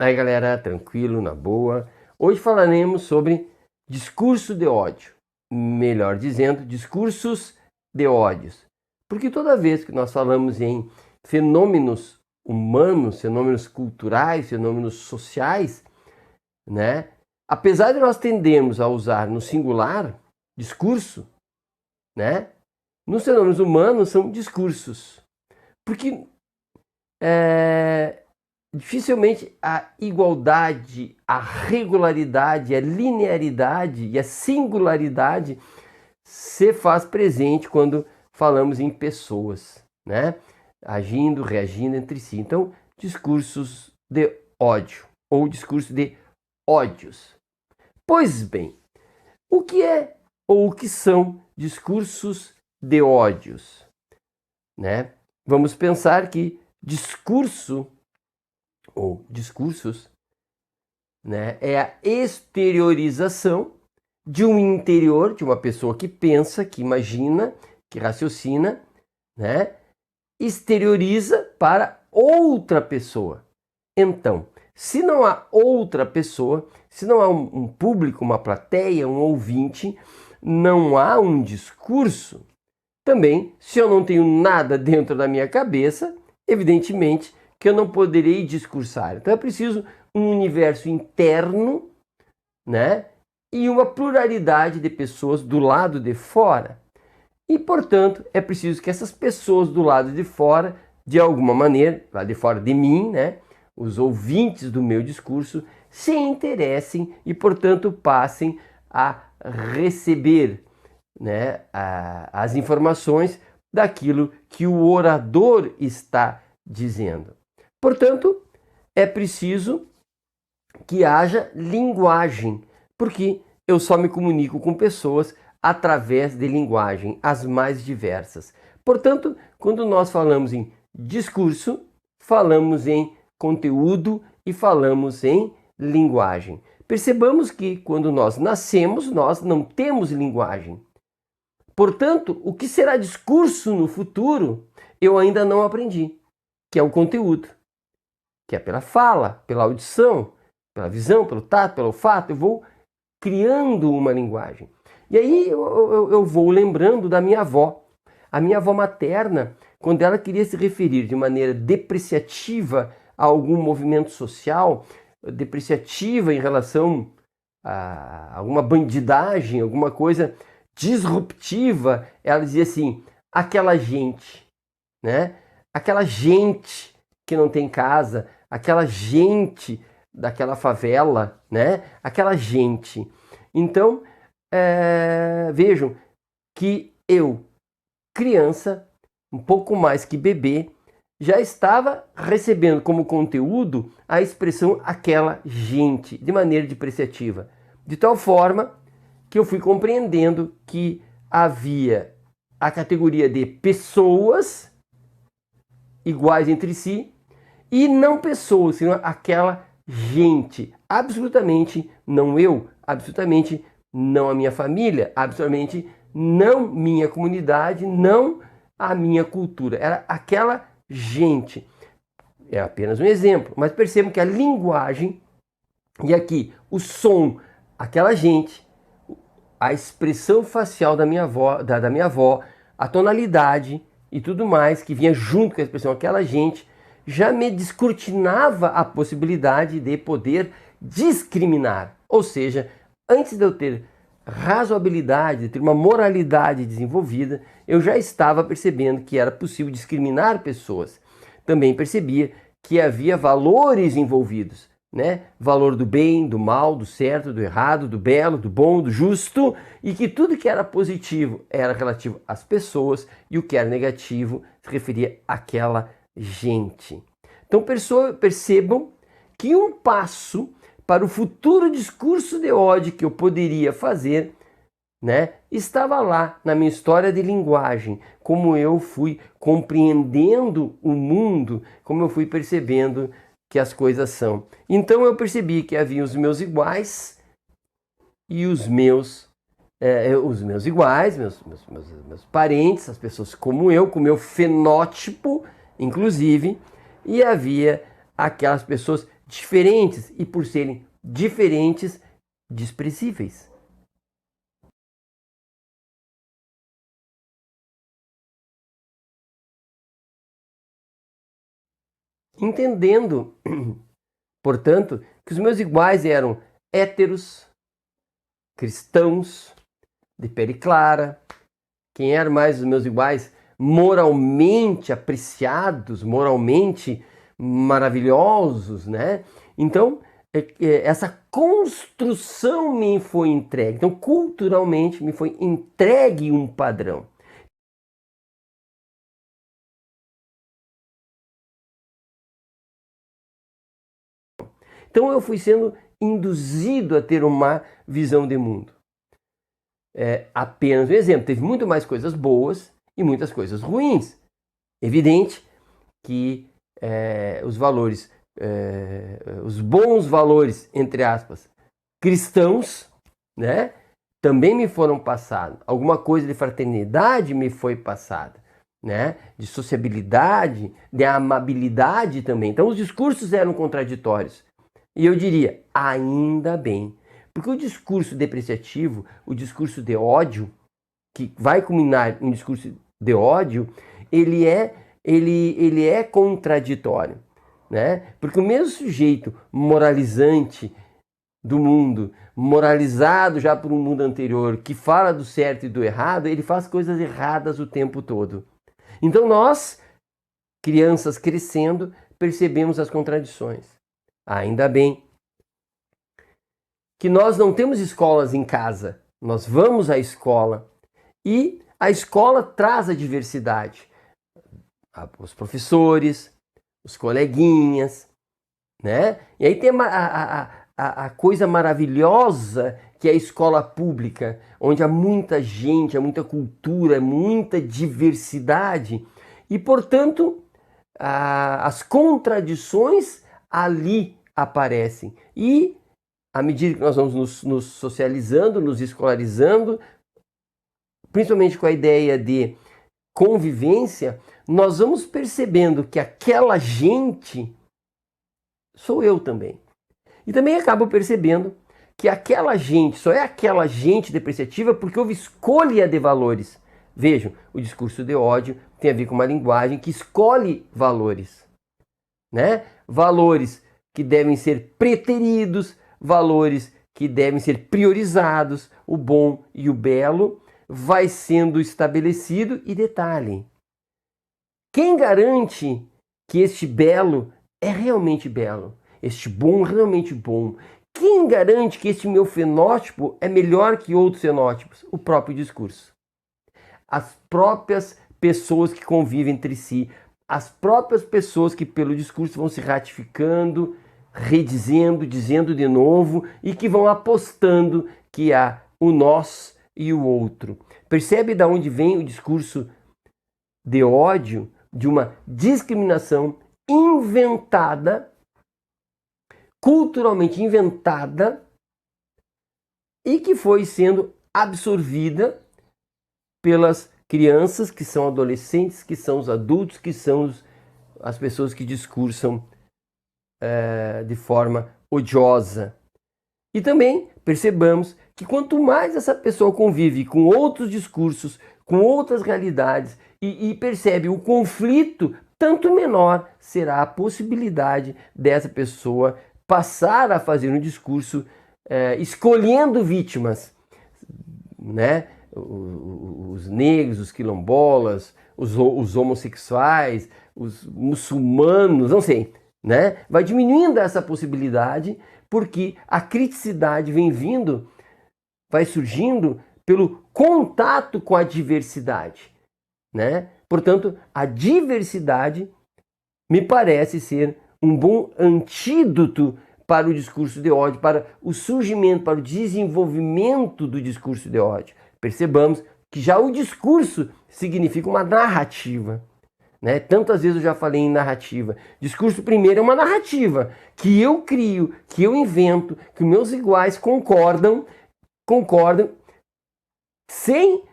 Aí galera, tranquilo, na boa. Hoje falaremos sobre discurso de ódio. Melhor dizendo, discursos de ódios. Porque toda vez que nós falamos em fenômenos humanos, fenômenos culturais, fenômenos sociais, né? Apesar de nós tendermos a usar no singular, discurso, né? Nos fenômenos humanos são discursos. Porque dificilmente a igualdade, a regularidade, a linearidade e a singularidade se faz presente quando falamos em pessoas, né? Agindo, reagindo entre si. Então, discursos de ódio ou discurso de ódios. Pois bem, o que é ou o que são discursos de ódios, né? Vamos pensar que discurso ou discursos, né, é a exteriorização de um interior, de uma pessoa que pensa, que imagina, que raciocina, né, exterioriza para outra pessoa. Então, se não há outra pessoa, se não há um público, uma plateia, um ouvinte, não há um discurso. Também, se eu não tenho nada dentro da minha cabeça, evidentemente que eu não poderei discursar. Então é preciso um universo interno, né? E uma pluralidade de pessoas do lado de fora. E, portanto, é preciso que essas pessoas do lado de fora, de alguma maneira, lá de fora de mim, né? Os ouvintes do meu discurso, se interessem e, portanto, passem a receber, né, as informações daquilo que o orador está dizendo. Portanto, é preciso que haja linguagem, porque eu só me comunico com pessoas através de linguagem, as mais diversas. Portanto, quando nós falamos em discurso, falamos em conteúdo e falamos em linguagem. Percebamos que quando nós nascemos, nós não temos linguagem. Portanto, o que será discurso no futuro, eu ainda não aprendi, que é o conteúdo, que é pela fala, pela audição, pela visão, pelo tato, pelo olfato, eu vou criando uma linguagem. E aí eu vou lembrando da minha avó. A minha avó materna, quando ela queria se referir de maneira depreciativa a algum movimento social, depreciativa em relação a alguma bandidagem, alguma coisa disruptiva, ela dizia assim, aquela gente, né? Aquela gente que não tem casa, aquela gente daquela favela, né? Aquela gente. Então, vejam que eu, criança, um pouco mais que bebê, já estava recebendo como conteúdo a expressão aquela gente, de maneira depreciativa. De tal forma que eu fui compreendendo que havia a categoria de pessoas iguais entre si e não pessoas, senão aquela gente. Absolutamente não eu, absolutamente não a minha família, absolutamente não minha comunidade, não a minha cultura. Era aquela gente. É apenas um exemplo, mas percebam que a linguagem, e aqui o som, aquela gente, a expressão facial da minha avó, a tonalidade e tudo mais que vinha junto com a expressão aquela gente, já me descortinava a possibilidade de poder discriminar. Ou seja, antes de eu ter razoabilidade, de ter uma moralidade desenvolvida, eu já estava percebendo que era possível discriminar pessoas. Também percebia que havia valores envolvidos, né? Valor do bem, do mal, do certo, do errado, do belo, do bom, do justo, e que tudo que era positivo era relativo às pessoas e o que era negativo se referia àquela gente. Então percebam que um passo para o futuro discurso de ódio que eu poderia fazer, né, estava lá na minha história de linguagem, como eu fui compreendendo o mundo, como eu fui percebendo que as coisas são. Então eu percebi que havia os meus iguais e os meus iguais, meus parentes, as pessoas como eu, com o meu fenótipo, inclusive, e havia aquelas pessoas diferentes e, por serem diferentes, desprezíveis. Entendendo, portanto, que os meus iguais eram héteros, cristãos, de pele clara. Quem eram mais os meus iguais? Moralmente apreciados, moralmente maravilhosos, né? Então, essa construção me foi entregue. Então, culturalmente, me foi entregue um padrão. Então, eu fui sendo induzido a ter uma visão de mundo. Apenas um exemplo, teve muito mais coisas boas e muitas coisas ruins. Evidente que os valores, os bons valores, entre aspas, cristãos, né, também me foram passados. Alguma coisa de fraternidade me foi passada, né, de sociabilidade, de amabilidade também. Então os discursos eram contraditórios. E eu diria, ainda bem. Porque o discurso depreciativo, o discurso de ódio, que vai culminar em um discurso de ódio, ele é contraditório, né? Porque o mesmo sujeito moralizante do mundo, moralizado já por um mundo anterior, que fala do certo e do errado, ele faz coisas erradas o tempo todo. Então nós, crianças crescendo, percebemos as contradições. Ainda bem que nós não temos escolas em casa, nós vamos à escola e a escola traz a diversidade. Os professores, os coleguinhas, né? E aí tem a coisa maravilhosa que é a escola pública, onde há muita gente, há muita cultura, muita diversidade e, portanto, as contradições ali aparecem. E à medida que nós vamos nos socializando, nos escolarizando, principalmente com a ideia de convivência, nós vamos percebendo que aquela gente sou eu também. E também acabo percebendo que aquela gente só é aquela gente depreciativa porque houve escolha de valores. Vejam, o discurso de ódio tem a ver com uma linguagem que escolhe valores, né? Valores que devem ser preteridos, valores que devem ser priorizados, o bom e o belo vai sendo estabelecido. E detalhe, quem garante que este belo é realmente belo, este bom realmente bom? Quem garante que este meu fenótipo é melhor que outros fenótipos? O próprio discurso. As próprias pessoas que convivem entre si, as próprias pessoas que pelo discurso vão se ratificando, redizendo, dizendo de novo e que vão apostando que há o nós e o outro. Percebe de onde vem o discurso de ódio, de uma discriminação inventada, culturalmente inventada e que foi sendo absorvida pelas crianças, que são adolescentes, que são os adultos, que são as pessoas que discursam de forma odiosa. E também percebamos que quanto mais essa pessoa convive com outros discursos, com outras realidades e percebe o conflito, tanto menor será a possibilidade dessa pessoa passar a fazer um discurso escolhendo vítimas, né? Os negros, os quilombolas, os homossexuais, os muçulmanos, não sei, né? Vai diminuindo essa possibilidade porque a criticidade vem vindo, vai surgindo pelo contato com a diversidade, né? Portanto, a diversidade me parece ser um bom antídoto para o discurso de ódio, para o surgimento, para o desenvolvimento do discurso de ódio. Percebamos que já o discurso significa uma narrativa, né? Tantas vezes eu já falei em narrativa. Discurso primeiro é uma narrativa que eu crio, que eu invento, que meus iguais concordam sem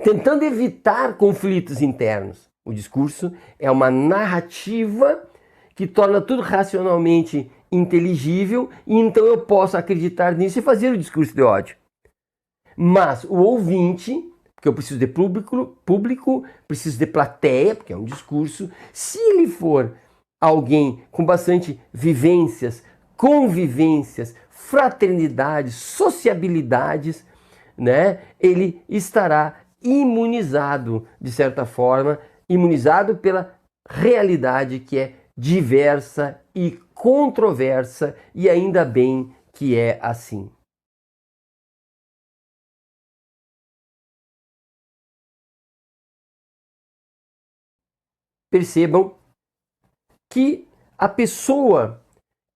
tentando evitar conflitos internos. O discurso é uma narrativa que torna tudo racionalmente inteligível, e então eu posso acreditar nisso e fazer o discurso de ódio. Mas o ouvinte, porque eu preciso de público, preciso de plateia, porque é um discurso, se ele for alguém com bastante vivências, convivências, fraternidades, sociabilidades, né, ele estará imunizado, de certa forma, imunizado pela realidade que é diversa e controversa, e ainda bem que é assim. Percebam que a pessoa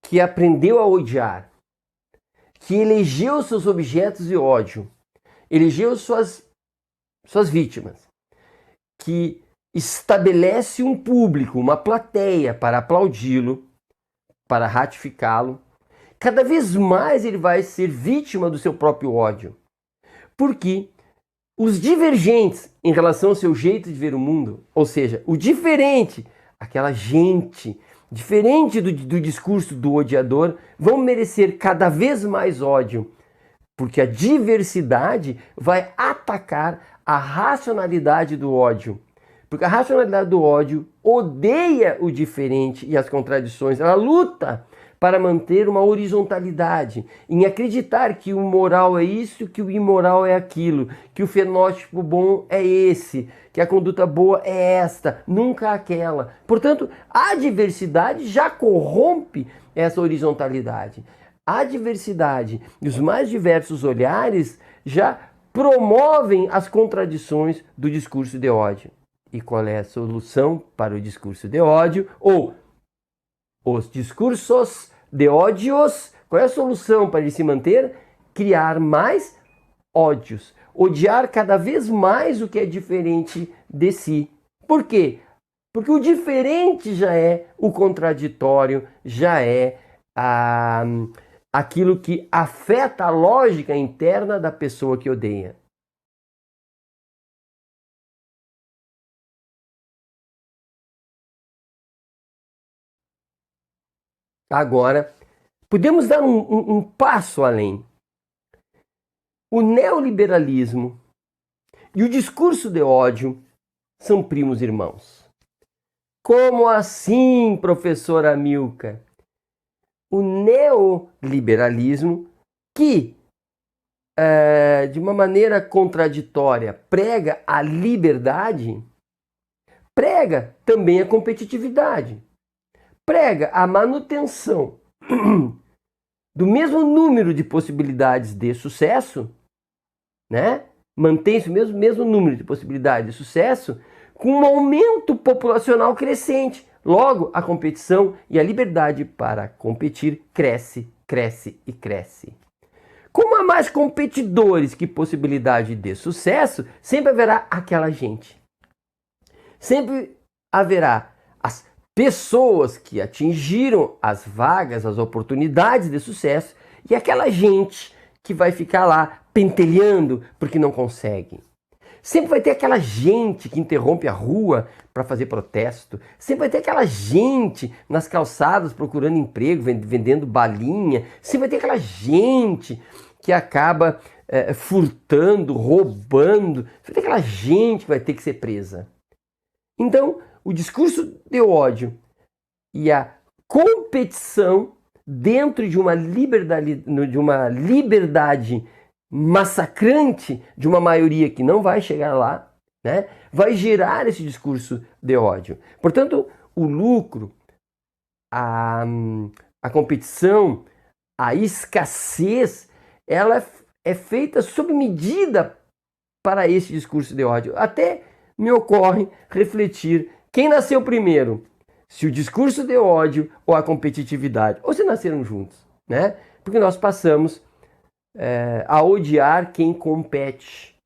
que aprendeu a odiar, que elegeu seus objetos de ódio, elegeu suas vítimas, que estabelece um público, uma plateia para aplaudi-lo, para ratificá-lo, cada vez mais ele vai ser vítima do seu próprio ódio. Porque os divergentes em relação ao seu jeito de ver o mundo, ou seja, o diferente, aquela gente diferente do discurso do odiador, vão merecer cada vez mais ódio, porque a diversidade vai atacar a racionalidade do ódio. Porque a racionalidade do ódio odeia o diferente e as contradições, ela luta para manter uma horizontalidade, em acreditar que o moral é isso, que o imoral é aquilo, que o fenótipo bom é esse, que a conduta boa é esta, nunca aquela. Portanto, a diversidade já corrompe essa horizontalidade. A diversidade e os mais diversos olhares já promovem as contradições do discurso de ódio. E qual é a solução para o discurso de ódio? Ou os discursos de ódios, qual é a solução para ele se manter? Criar mais ódios. Odiar cada vez mais o que é diferente de si. Por quê? Porque o diferente já é o contraditório, já é aquilo que afeta a lógica interna da pessoa que odeia. Agora, podemos dar um passo além. O neoliberalismo e o discurso de ódio são primos irmãos. Como assim, professora Milka? O neoliberalismo, que de uma maneira contraditória prega a liberdade, prega também a competitividade, prega a manutenção do mesmo número de possibilidades de sucesso, né? Mantém-se o mesmo número de possibilidades de sucesso com um aumento populacional crescente. Logo, a competição e a liberdade para competir cresce, cresce e cresce. Como há mais competidores que possibilidade de sucesso, sempre haverá aquela gente. Sempre haverá as pessoas que atingiram as vagas, as oportunidades de sucesso, e aquela gente que vai ficar lá pentelhando porque não consegue. Sempre vai ter aquela gente que interrompe a rua para fazer protesto. Sempre vai ter aquela gente nas calçadas procurando emprego, vendendo balinha. Sempre vai ter aquela gente que acaba furtando, roubando. Sempre vai ter aquela gente que vai ter que ser presa. Então, o discurso de ódio e a competição dentro de uma liberdade massacrante de uma maioria que não vai chegar lá, né, vai gerar esse discurso de ódio. Portanto, o lucro, a competição, a escassez, ela é feita sob medida para esse discurso de ódio. Até me ocorre refletir quem nasceu primeiro, se o discurso de ódio ou a competitividade, ou se nasceram juntos, né? Porque nós passamos a odiar quem compete,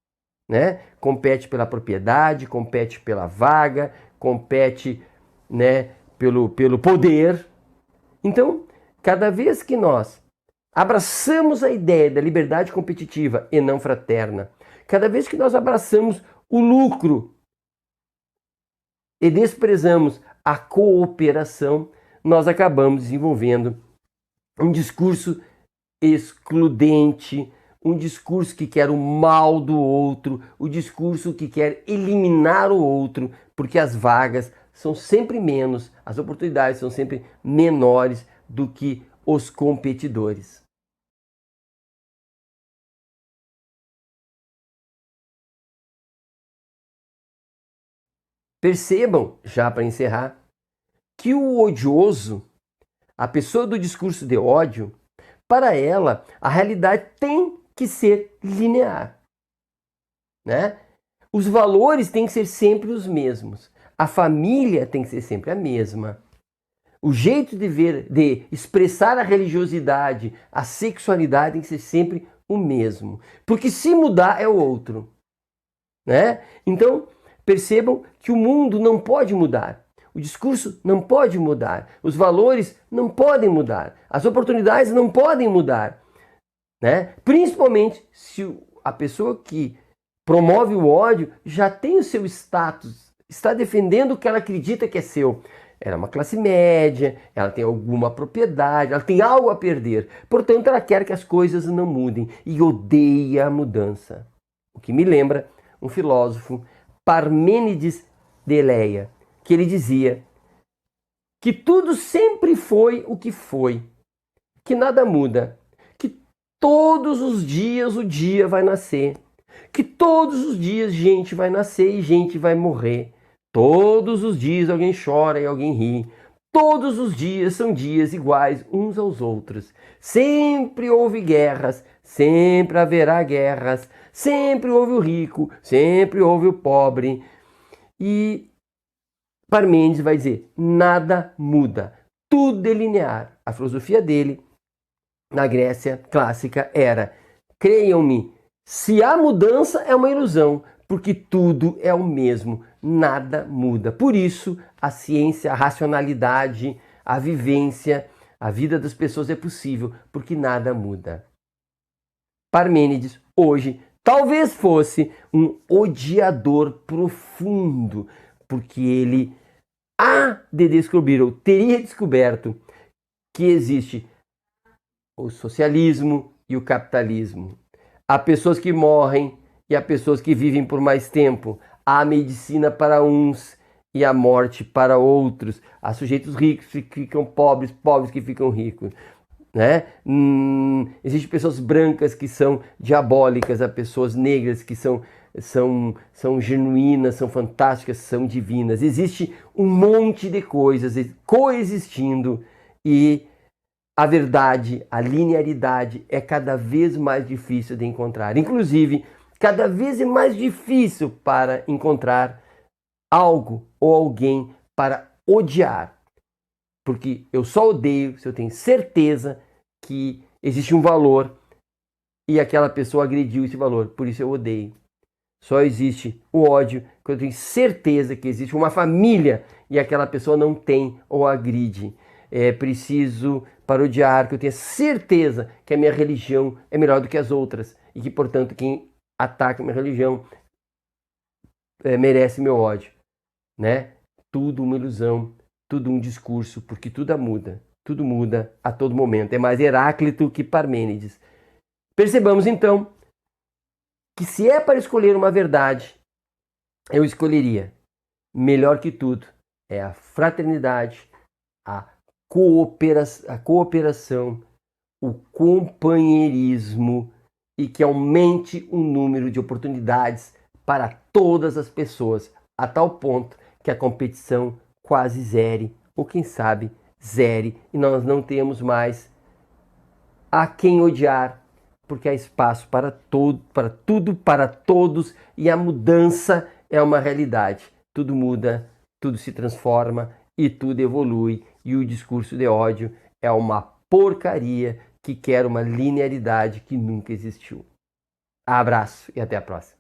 né? Compete pela propriedade, compete pela vaga, compete, né, pelo poder. Então, cada vez que nós abraçamos a ideia da liberdade competitiva e não fraterna, cada vez que nós abraçamos o lucro e desprezamos a cooperação, nós acabamos desenvolvendo um discurso excludente, um discurso que quer o mal do outro, o discurso que quer eliminar o outro, porque as vagas são sempre menos, as oportunidades são sempre menores do que os competidores. Percebam, já para encerrar, que o odioso, a pessoa do discurso de ódio, para ela, a realidade tem que ser linear, né? Os valores têm que ser sempre os mesmos. A família tem que ser sempre a mesma. O jeito de ver, de expressar a religiosidade, a sexualidade tem que ser sempre o mesmo. Porque se mudar é o outro, né? Então, percebam que o mundo não pode mudar. O discurso não pode mudar. Os valores não podem mudar. As oportunidades não podem mudar, né? Principalmente se a pessoa que promove o ódio já tem o seu status, está defendendo o que ela acredita que é seu. Ela é uma classe média, ela tem alguma propriedade, ela tem algo a perder. Portanto, ela quer que as coisas não mudem e odeia a mudança. O que me lembra um filósofo, Parmênides de Eleia, que ele dizia que tudo sempre foi o que foi, que nada muda, que todos os dias o dia vai nascer, que todos os dias gente vai nascer e gente vai morrer. Todos os dias alguém chora e alguém ri. Todos os dias são dias iguais uns aos outros. Sempre houve guerras, sempre haverá guerras. Sempre houve o rico, sempre houve o pobre. E Parmênides vai dizer, nada muda. Tudo é linear. A filosofia dele, na Grécia clássica, era, creiam-me, se há mudança é uma ilusão, porque tudo é o mesmo, nada muda. Por isso, a ciência, a racionalidade, a vivência, a vida das pessoas é possível, porque nada muda. Parmênides, hoje, talvez fosse um odiador profundo, porque ele há de descobrir, ou teria descoberto, que existe o socialismo e o capitalismo. Há pessoas que morrem e há pessoas que vivem por mais tempo. Há a medicina para uns e a morte para outros. Há sujeitos ricos que ficam pobres, pobres que ficam ricos, né? Existem pessoas brancas que são diabólicas, há pessoas negras que são genuínas, são fantásticas, são divinas. Existe um monte de coisas coexistindo e a verdade, a linearidade é cada vez mais difícil de encontrar. Inclusive, cada vez é mais difícil para encontrar algo ou alguém para odiar. Porque eu só odeio se eu tenho certeza que existe um valor e aquela pessoa agrediu esse valor. Por isso eu odeio. Só existe o ódio quando eu tenho certeza que existe uma família e aquela pessoa não tem ou agride. É preciso, para odiar, que eu tenha certeza que a minha religião é melhor do que as outras e que, portanto, quem ataca a minha religião merece meu ódio, né? Tudo uma ilusão, tudo um discurso, porque tudo muda a todo momento. É mais Heráclito que Parmênides. Percebamos, então, que se é para escolher uma verdade, eu escolheria, melhor que tudo, é a fraternidade, a cooperação, o companheirismo e que aumente o número de oportunidades para todas as pessoas, a tal ponto que a competição quase zere, ou quem sabe zere, e nós não temos mais a quem odiar, porque há espaço para tudo, para todos, e a mudança é uma realidade. Tudo muda, tudo se transforma e tudo evolui, e o discurso de ódio é uma porcaria que quer uma linearidade que nunca existiu. Abraço e até a próxima.